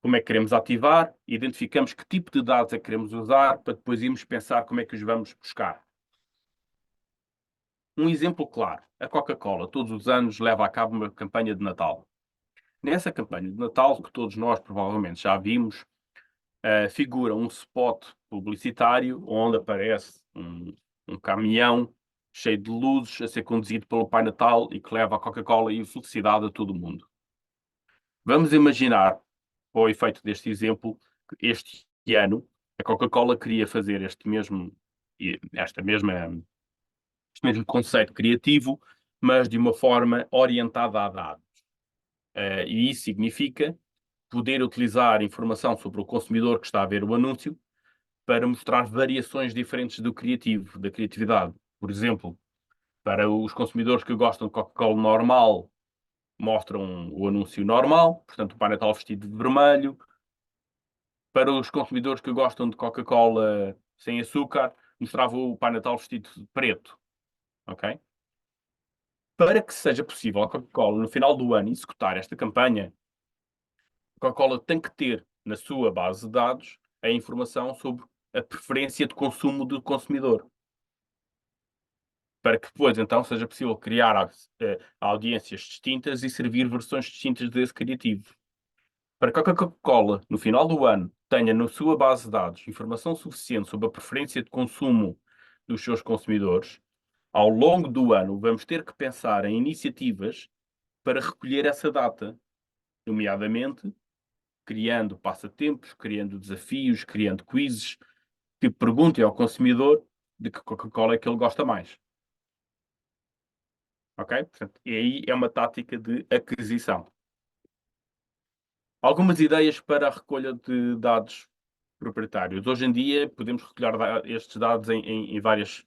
como é que queremos ativar, identificamos que tipo de dados é que queremos usar, para depois irmos pensar como é que os vamos buscar. Um exemplo claro, a Coca-Cola todos os anos leva a cabo uma campanha de Natal. Nessa campanha de Natal, que todos nós provavelmente já vimos, figura um spot publicitário onde aparece um caminhão cheio de luzes a ser conduzido pelo Pai Natal e que leva a Coca-Cola e felicidade a todo o mundo. Vamos imaginar, para o efeito deste exemplo, que este ano a Coca-Cola queria fazer este mesmo conceito criativo, mas de uma forma orientada a dados. E isso significa poder utilizar informação sobre o consumidor que está a ver o anúncio para mostrar variações diferentes do criativo, da criatividade. Por exemplo, para os consumidores que gostam de Coca-Cola normal, mostram o anúncio normal, portanto o Pai Natal vestido de vermelho. Para os consumidores que gostam de Coca-Cola sem açúcar, mostrava o Pai Natal vestido de preto. Ok? Para que seja possível a Coca-Cola, no final do ano, executar esta campanha, a Coca-Cola tem que ter na sua base de dados a informação sobre a preferência de consumo do consumidor. Para que depois, então, seja possível criar audiências distintas e servir versões distintas desse criativo. Para que a Coca-Cola, no final do ano, tenha na sua base de dados informação suficiente sobre a preferência de consumo dos seus consumidores, ao longo do ano vamos ter que pensar em iniciativas para recolher essa data, nomeadamente criando passatempos, criando desafios, criando quizzes que perguntem ao consumidor de que Coca-Cola é que ele gosta mais. Ok? Portanto, e aí é uma tática de aquisição. Algumas ideias para a recolha de dados proprietários. Hoje em dia podemos recolher estes dados em várias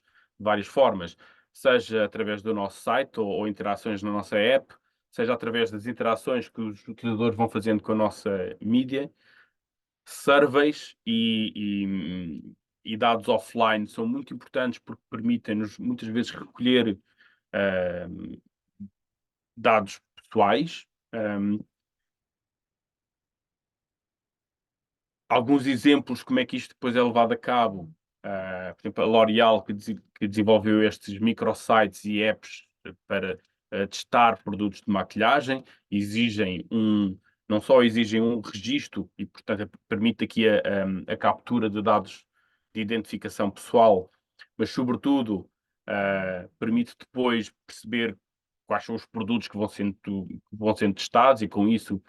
formas, seja através do nosso site ou interações na nossa app, seja através das interações que os utilizadores vão fazendo com a nossa mídia. Surveys e dados offline são muito importantes porque permitem-nos muitas vezes recolher dados pessoais. Alguns exemplos como é que isto depois é levado a cabo. Por exemplo, a L'Oréal que desenvolveu estes microsites e apps para testar produtos de maquilhagem, não só exigem um registro e, portanto, permite aqui a captura de dados de identificação pessoal, mas, sobretudo, permite depois perceber quais são os produtos que vão sendo testados e, com isso,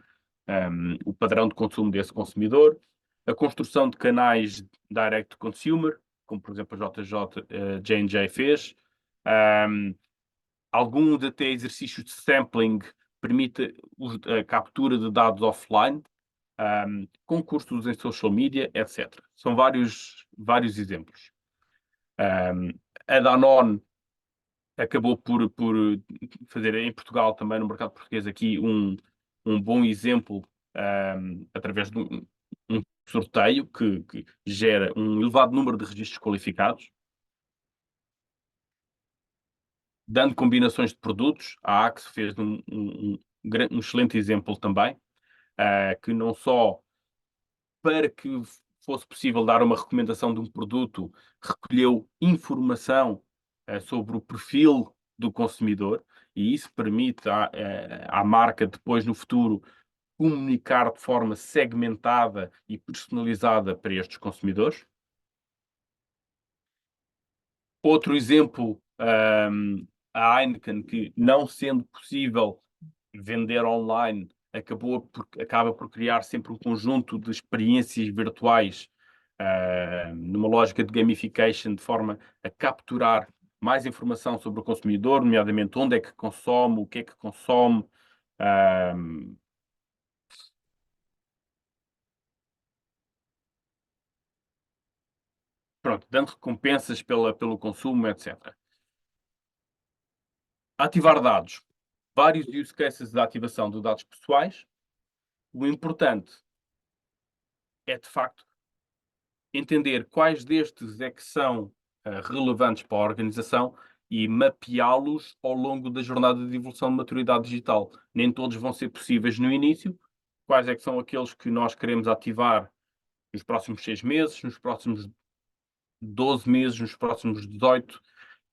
o padrão de consumo desse consumidor. A construção de canais direct to consumer, como por exemplo a J&J fez. Alguns até exercícios de sampling permite a captura de dados offline, concursos em social media, etc. São vários exemplos. A Danone acabou por fazer em Portugal, também no mercado português, aqui um bom exemplo através de um sorteio que gera um elevado número de registros qualificados, dando combinações de produtos. A Axe fez um excelente exemplo também, que não só para que fosse possível dar uma recomendação de um produto, recolheu informação sobre o perfil do consumidor, e isso permite à marca depois no futuro comunicar de forma segmentada e personalizada para estes consumidores. Outro exemplo, a Heineken, que não sendo possível vender online, acaba por criar sempre um conjunto de experiências virtuais, numa lógica de gamification, de forma a capturar mais informação sobre o consumidor, nomeadamente onde é que consome, o que é que consome, pronto, dando recompensas pelo consumo, etc. Ativar dados. Vários use cases de ativação de dados pessoais. O importante é, de facto, entender quais destes é que são relevantes para a organização e mapeá-los ao longo da jornada de evolução de maturidade digital. Nem todos vão ser possíveis no início. Quais é que são aqueles que nós queremos ativar nos próximos 6 meses, nos próximos 12 meses, nos próximos 18,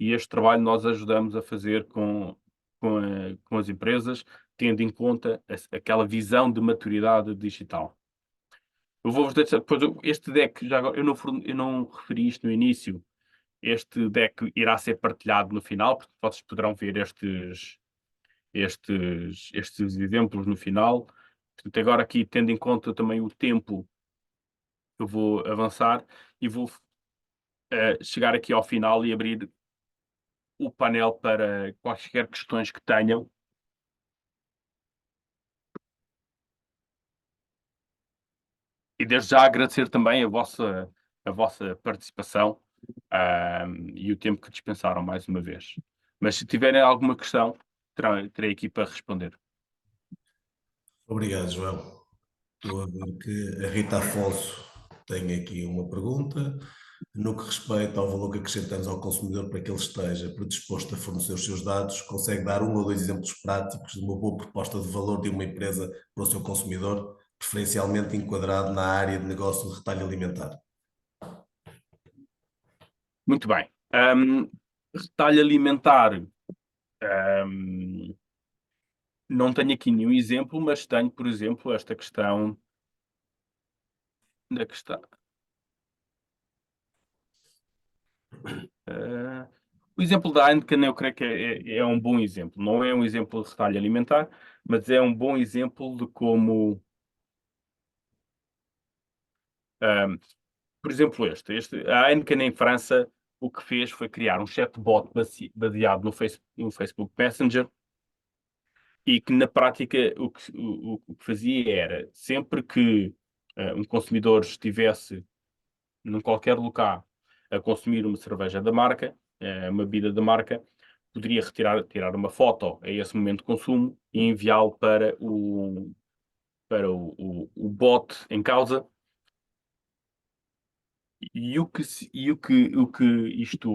e este trabalho nós ajudamos a fazer com as empresas, tendo em conta aquela visão de maturidade digital. Eu vou-vos deixar, depois, este deck, já agora, eu não referi isto no início, este deck irá ser partilhado no final, porque vocês poderão ver estes exemplos no final. Portanto, agora aqui, tendo em conta também o tempo, eu vou avançar e vou chegar aqui ao final e abrir o painel para quaisquer questões que tenham. E desde já agradecer também a vossa participação e o tempo que dispensaram mais uma vez. Mas se tiverem alguma questão, terei aqui para responder. Obrigado, João. Estou a ver que a Rita Afonso tem aqui uma pergunta. No que respeita ao valor que acrescentamos ao consumidor para que ele esteja predisposto a fornecer os seus dados, consegue dar um ou dois exemplos práticos de uma boa proposta de valor de uma empresa para o seu consumidor, preferencialmente enquadrado na área de negócio de retalho alimentar? Muito bem. Retalho alimentar. Não tenho aqui nenhum exemplo, mas tenho, por exemplo, esta questão da questão. O exemplo da Heineken, eu creio que é um bom exemplo. Não é um exemplo de retalho alimentar, mas é um bom exemplo de como, por exemplo, a Heineken em França, o que fez foi criar um chatbot baseado no Facebook Messenger e que, na prática, o que fazia era, sempre que um consumidor estivesse num qualquer local a consumir uma cerveja da marca, uma bebida da marca, poderia tirar uma foto a esse momento de consumo e enviá-lo para o bot em causa. E o que isto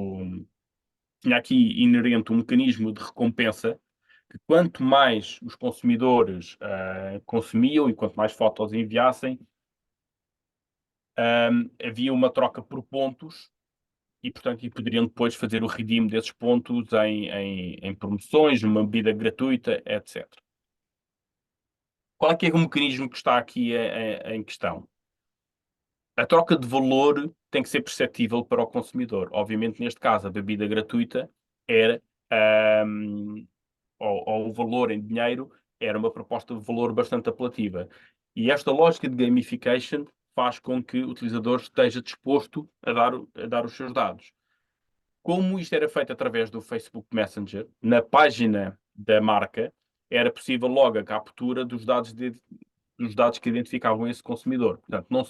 tinha aqui inerente um mecanismo de recompensa, que quanto mais os consumidores consumiam e quanto mais fotos enviassem, havia uma troca por pontos e, portanto, poderiam depois fazer o redeem desses pontos em promoções, numa bebida gratuita, etc. Qual é que é o mecanismo que está aqui em questão? A troca de valor tem que ser perceptível para o consumidor. Obviamente, neste caso, a bebida gratuita era, ou o valor em dinheiro, era uma proposta de valor bastante apelativa. E esta lógica de gamification faz com que o utilizador esteja disposto a dar os seus dados. Como isto era feito através do Facebook Messenger, na página da marca, era possível logo a captura dos dados que identificavam esse consumidor. Portanto, não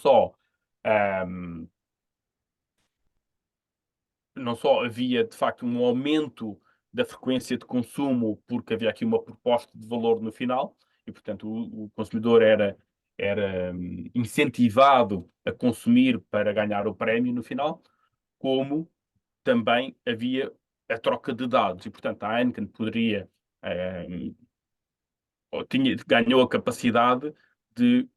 só havia, de facto, um aumento da frequência de consumo, porque havia aqui uma proposta de valor no final, e, portanto, o consumidor era incentivado a consumir para ganhar o prémio no final, como também havia a troca de dados. E, portanto, a Heineken ganhou a capacidade de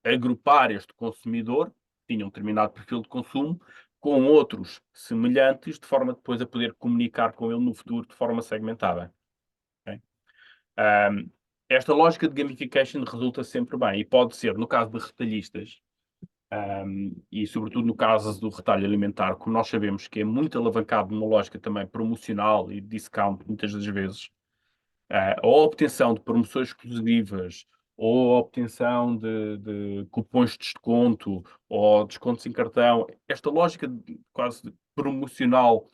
agrupar este consumidor, que tinha um determinado perfil de consumo, com outros semelhantes, de forma depois a poder comunicar com ele no futuro de forma segmentada. Okay? Esta lógica de gamification resulta sempre bem e pode ser, no caso de retalhistas, e sobretudo no caso do retalho alimentar, como nós sabemos que é muito alavancado numa lógica também promocional e de discount, muitas das vezes, a obtenção de promoções exclusivas ou a obtenção de cupons de desconto ou descontos em cartão, esta lógica quase promocional,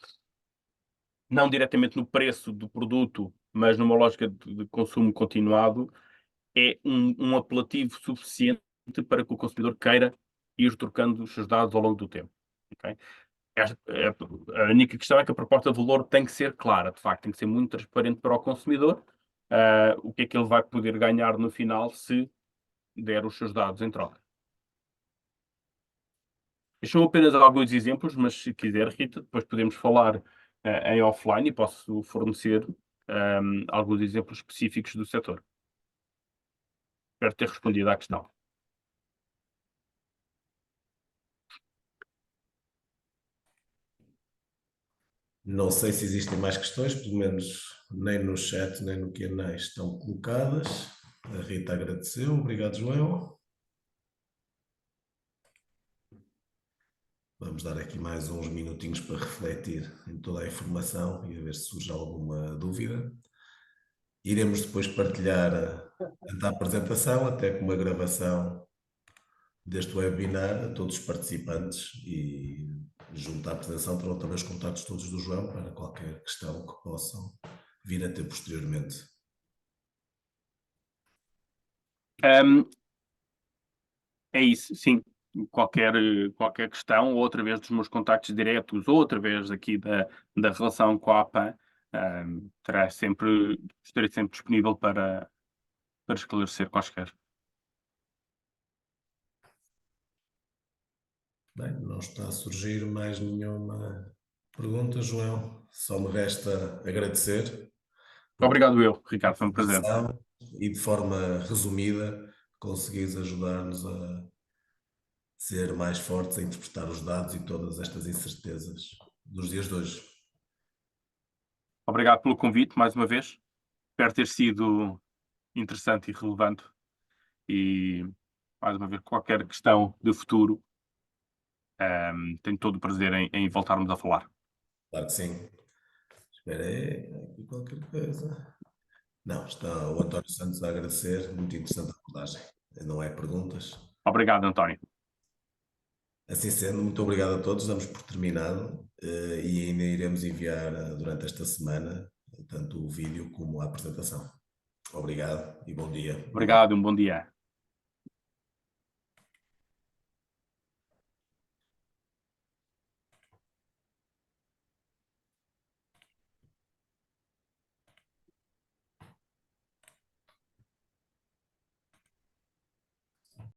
não diretamente no preço do produto, mas numa lógica de consumo continuado, é um apelativo suficiente para que o consumidor queira ir trocando os seus dados ao longo do tempo. Okay? A única questão é que a proposta de valor tem que ser clara, de facto, tem que ser muito transparente para o consumidor, o que é que ele vai poder ganhar no final se der os seus dados em troca. Estes são apenas alguns exemplos, mas se quiser, Rita, depois podemos falar em offline e posso fornecer alguns exemplos específicos do setor. Espero ter respondido à questão. Não sei se existem mais questões, pelo menos nem no chat nem no Q&A estão colocadas. A Rita agradeceu. Obrigado, João. Vamos dar aqui mais uns minutinhos para refletir em toda a informação e a ver se surge alguma dúvida. Iremos depois partilhar tanto a apresentação até como a gravação deste webinar a todos os participantes e junto à apresentação terão também os contactos todos do João para qualquer questão que possam vir a ter posteriormente. É isso, sim. Qualquer questão, ou através dos meus contactos diretos, ou através aqui da relação com a APAN, estarei sempre disponível para esclarecer quaisquer. Bem, não está a surgir mais nenhuma pergunta, João. Só me resta agradecer Obrigado eu, Ricardo, foi um prazer. e de forma resumida conseguires ajudar-nos a ser mais fortes a interpretar os dados e todas estas incertezas dos dias de hoje. Obrigado pelo convite, mais uma vez. Espero ter sido interessante e relevante. E, mais uma vez, qualquer questão de futuro, tenho todo o prazer em voltarmos a falar. Claro que sim. Espera aí, aqui qualquer coisa. Não, está o António Santos a agradecer. Muito interessante a abordagem. Não é perguntas. Obrigado, António. Assim sendo, muito obrigado a todos. Damos por terminado e ainda iremos enviar durante esta semana tanto o vídeo como a apresentação. Obrigado e bom dia. Obrigado e um bom dia.